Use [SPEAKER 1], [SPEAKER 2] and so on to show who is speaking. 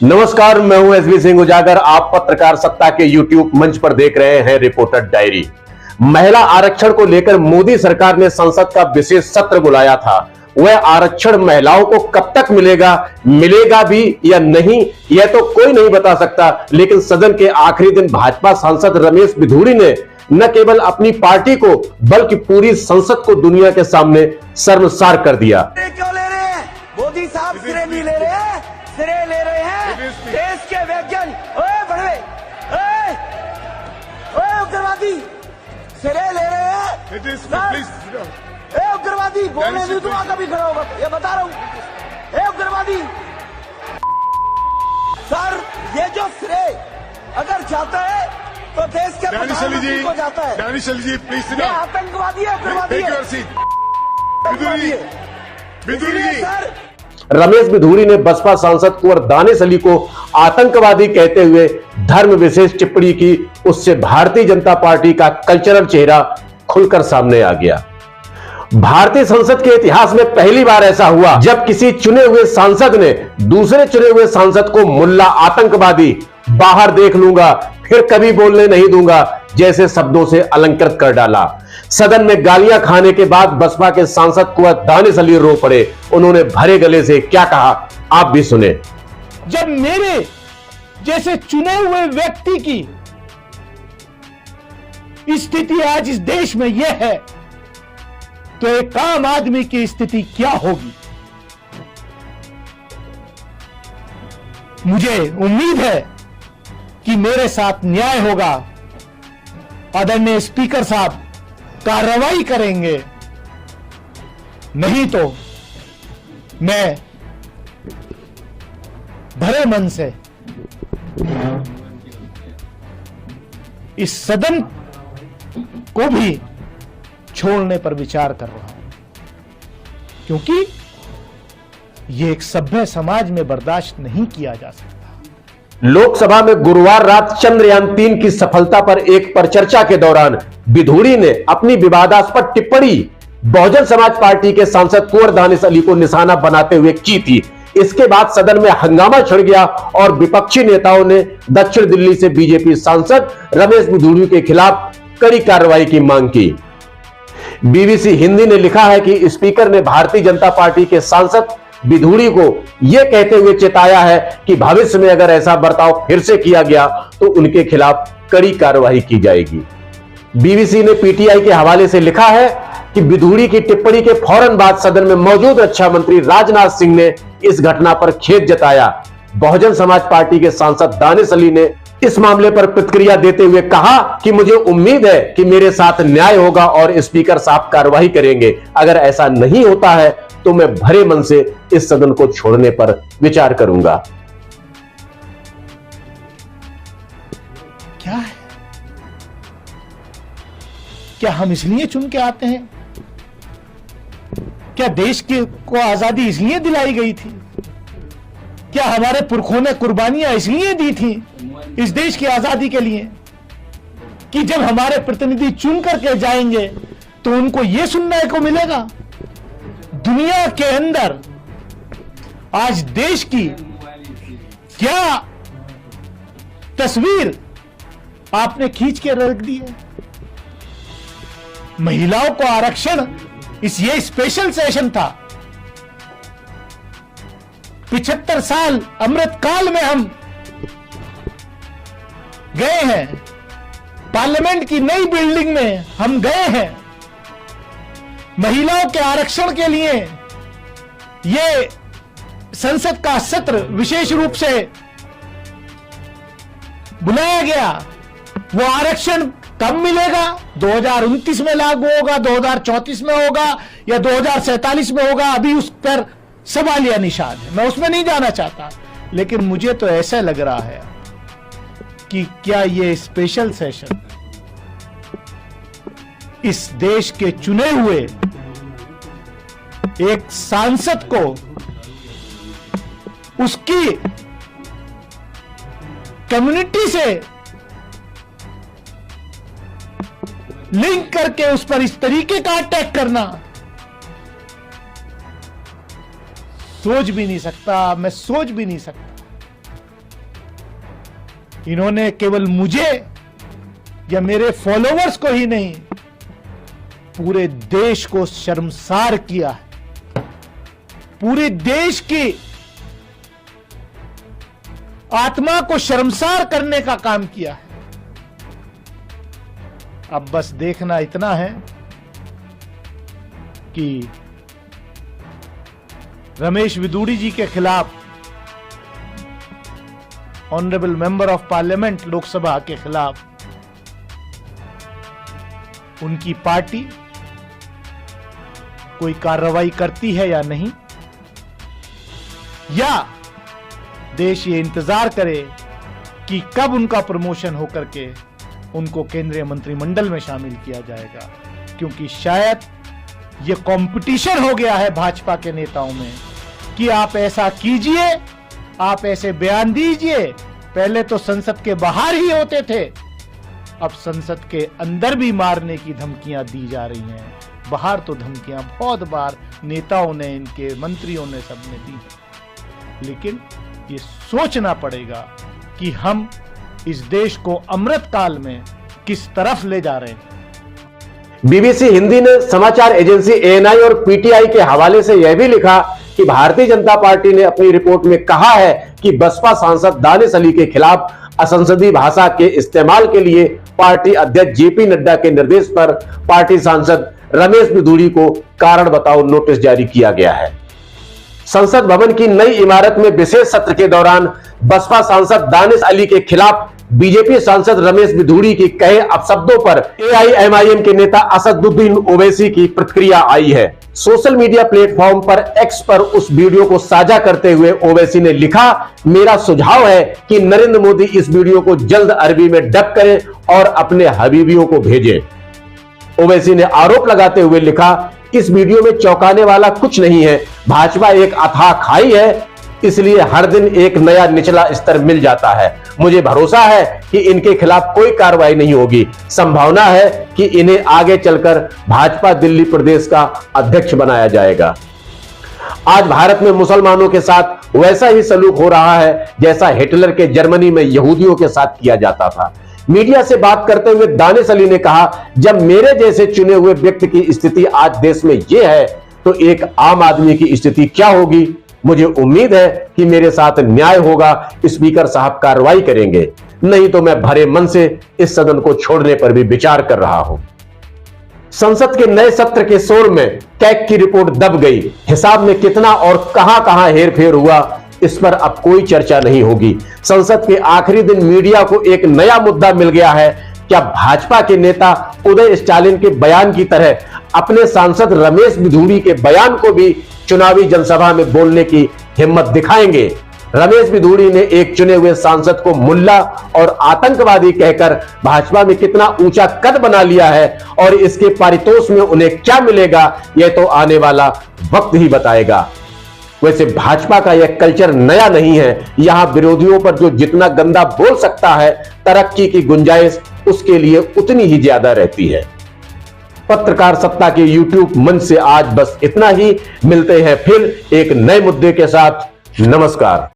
[SPEAKER 1] नमस्कार, मैं हूं एसबी सिंह उजागर। आप पत्रकार सत्ता के यूट्यूब मंच पर देख रहे हैं रिपोर्टर डायरी। महिला आरक्षण को लेकर मोदी सरकार ने संसद का विशेष सत्र बुलाया था। वह आरक्षण महिलाओं को कब तक मिलेगा, मिलेगा भी या नहीं, यह तो कोई नहीं बता सकता। लेकिन सदन के आखिरी दिन भाजपा सांसद रमेश बिधूड़ी ने न केवल अपनी पार्टी को बल्कि पूरी संसद को दुनिया के सामने शर्मसार कर दिया।
[SPEAKER 2] क्यों ले रहे हैं मोदी साहब? सिरे नहीं ले रहे हैं, सिरे ले रहे हैं देश के वैज्ञानिक। ओए बड़े, ओए उग्रवादी, सिरे ले रहे हैं। ए उग्रवादी, बोलने भी तो कभी खड़ा होगा, ये बता रहा हूँ। ए उग्रवादी सर, ये जो श्रेय अगर जाता है तो देश के प्रधानमंत्री को जाता है।
[SPEAKER 3] प्लीज,
[SPEAKER 2] आतंकवादी है, उग्रवादी है, सर।
[SPEAKER 1] रमेश बिधूड़ी ने बसपा सांसद कुंवर दानिश अली को आतंकवादी कहते हुए धर्म विशेष टिप्पणी की। उससे भारतीय जनता पार्टी का कल्चरल चेहरा खुलकर सामने आ गया। भारतीय संसद के इतिहास में पहली बार ऐसा हुआ जब किसी चुने हुए सांसद ने दूसरे चुने हुए सांसद को मुल्ला आतंकवादी, बाहर देख लूंगा, फिर कभी बोलने नहीं दूंगा जैसे शब्दों से अलंकृत कर डाला। सदन में गालियां खाने के बाद बसपा के सांसद कुंवर दानिश अली रो पड़े। उन्होंने भरे गले से क्या कहा, आप भी सुने।
[SPEAKER 4] जब मेरे जैसे चुने हुए व्यक्ति की स्थिति आज इस देश में यह है, तो एक आम आदमी की स्थिति क्या होगी? मुझे उम्मीद है कि मेरे साथ न्याय होगा। आदरणीय स्पीकर साहब कार्रवाई करेंगे, नहीं तो मैं भरे मन से इस सदन को भी छोड़ने पर विचार कर रहा हूं, क्योंकि यह एक सभ्य समाज में बर्दाश्त नहीं किया जा सकता।
[SPEAKER 1] लोकसभा में गुरुवार रात चंद्रयान-3 की सफलता पर एक परिचर्चा के दौरान बिधूड़ी ने अपनी विवादास्पद टिप्पणी बहुजन समाज पार्टी के सांसद कुंवर दानिश अली को निशाना बनाते हुए की थी। इसके बाद सदन में हंगामा छिड़ गया और विपक्षी नेताओं ने दक्षिण दिल्ली से बीजेपी सांसद रमेश बिधूड़ी के खिलाफ कड़ी कार्रवाई की मांग की। बीबीसी हिंदी ने लिखा है कि स्पीकर ने भारतीय जनता पार्टी के सांसद बिधूड़ी को यह कहते हुए चेताया है कि भविष्य में अगर ऐसा बर्ताव फिर से किया गया तो उनके खिलाफ कड़ी कार्रवाई की जाएगी। बीबीसी ने पीटीआई के हवाले से लिखा है कि बिधूड़ी की टिप्पणी के फौरन बाद सदन में मौजूद रक्षा मंत्री राजनाथ सिंह ने इस घटना पर खेद जताया। बहुजन समाज पार्टी के सांसद दानिश अली ने इस मामले पर प्रतिक्रिया देते हुए कहा कि मुझे उम्मीद है कि मेरे साथ न्याय होगा और स्पीकर साहब कार्रवाई करेंगे। अगर ऐसा नहीं होता है तो मैं भरे मन से इस सदन को छोड़ने पर विचार करूंगा।
[SPEAKER 4] क्या है? क्या हम इसलिए चुन के आते हैं? क्या देश को आजादी इसलिए दिलाई गई थी? क्या हमारे पुरखों ने कुर्बानियां इसलिए दी थी इस देश की आजादी के लिए कि जब हमारे प्रतिनिधि चुन करके जाएंगे तो उनको यह सुनने को मिलेगा? दुनिया के अंदर आज देश की क्या तस्वीर आपने खींच के रख दी है? महिलाओं को आरक्षण, ये स्पेशल सेशन था। 75 साल अमृत काल में हम गए हैं, पार्लियामेंट की नई बिल्डिंग में हम गए हैं। महिलाओं के आरक्षण के लिए यह संसद का सत्र विशेष रूप से बुलाया गया। वो आरक्षण कब मिलेगा? 2029 में लागू होगा, 2034 में होगा या 2047 में होगा? अभी उस पर सवालिया निशान है, मैं उसमें नहीं जाना चाहता। लेकिन मुझे तो ऐसा लग रहा है कि क्या ये स्पेशल सेशन इस देश के चुने हुए एक सांसद को उसकी कम्युनिटी से लिंक करके उस पर इस तरीके का अटैक करना सोच भी नहीं सकता, मैं सोच भी नहीं सकता। इन्होंने केवल मुझे या मेरे फॉलोवर्स को ही नहीं, पूरे देश को शर्मसार किया है। पूरे देश की आत्मा को शर्मसार करने का काम किया है। अब बस देखना इतना है कि रमेश विदुड़ी जी के खिलाफ, honourable member of parliament Lok Sabha के खिलाफ उनकी पार्टी कोई कार्रवाई करती है या नहीं, या देश ये इंतजार करे कि कब उनका प्रमोशन होकर के उनको केंद्रीय मंत्रिमंडल में शामिल किया जाएगा। क्योंकि शायद ये कंपटीशन हो गया है भाजपा के नेताओं में कि आप ऐसा कीजिए, आप ऐसे बयान दीजिए। पहले तो संसद के बाहर ही होते थे, अब संसद के अंदर भी मारने की धमकियां दी जा रही हैं। बाहर तो धमकियां बहुत बार नेताओं ने, इनके मंत्रियों ने, सबने दी। लेकिन ये सोचना पड़ेगा कि हम इस देश को अमृत काल में किस तरफ ले जा रहे हैं।
[SPEAKER 1] बीबीसी हिंदी ने समाचार एजेंसी एएनआई और पीटीआई के हवाले से यह भी लिखा कि भारतीय जनता पार्टी ने अपनी रिपोर्ट में कहा है कि बसपा सांसद दानिश अली के खिलाफ असंसदीय भाषा के इस्तेमाल के लिए पार्टी अध्यक्ष जेपी नड्डा के निर्देश पर पार्टी सांसद रमेश बिधूड़ी को कारण बताओ नोटिस जारी किया गया है। संसद भवन की नई इमारत में विशेष सत्र के दौरान बसपा सांसद दानिश अली के खिलाफ बीजेपी सांसद रमेश बिधूड़ी के कहे अपशब्दों पर एआईएमआईएम के नेता असदुद्दीन ओवैसी की प्रतिक्रिया आई है। सोशल मीडिया प्लेटफॉर्म पर एक्स पर उस वीडियो को साझा करते हुए ओवैसी ने लिखा, मेरा सुझाव है कि नरेंद्र मोदी इस वीडियो को जल्द अरबी में डब करें और अपने हबीबियों को भेजें। ओवैसी ने आरोप लगाते हुए लिखा, इस वीडियो में चौंकाने वाला कुछ नहीं है। भाजपा एक अथाह खाई है, इसलिए हर दिन एक नया निचला स्तर मिल जाता है। मुझे भरोसा है कि इनके खिलाफ कोई कार्रवाई नहीं होगी। संभावना है कि इन्हें आगे चलकर भाजपा दिल्ली प्रदेश का अध्यक्ष बनाया जाएगा। आज भारत में मुसलमानों के साथ वैसा ही सलूक हो रहा है जैसा हिटलर के जर्मनी में यहूदियों के साथ किया जाता था। मीडिया से बात करते हुए दानिश अली ने कहा, जब मेरे जैसे चुने हुए व्यक्ति की स्थिति आज देश में यह है तो एक आम आदमी की स्थिति क्या होगी। मुझे उम्मीद है कि मेरे साथ न्याय होगा। स्पीकर साहब कार्रवाई करेंगे, नहीं तो मैं भरे मन से इस सदन को छोड़ने पर भी विचार कर रहा हूं। संसद के नए सत्र के शोर में कैग की रिपोर्ट दब गई। हिसाब में कितना और कहां हेरफेर हुआ, इस पर अब कोई चर्चा नहीं होगी। संसद के आखिरी दिन मीडिया को एक नया मुद्दा मिल गया है। क्या भाजपा के नेता उदय स्टालिन के बयान की तरह अपने सांसद रमेश बिधूड़ी के बयान को भी चुनावी जनसभा में बोलने की हिम्मत दिखाएंगे? रमेश बिधूड़ी ने एक चुने हुए सांसद को मुल्ला और आतंकवादी कहकर भाजपा में कितना ऊंचा कद बना लिया है और इसके पारितोष में उन्हें क्या मिलेगा, यह तो आने वाला वक्त ही बताएगा। वैसे भाजपा का यह कल्चर नया नहीं है। यहां विरोधियों पर जो जितना गंदा बोल सकता है, तरक्की की गुंजाइश उसके लिए उतनी ही ज्यादा रहती है। पत्रकार सत्ता के YouTube मंच से आज बस इतना ही। मिलते हैं फिर एक नए मुद्दे के साथ। नमस्कार।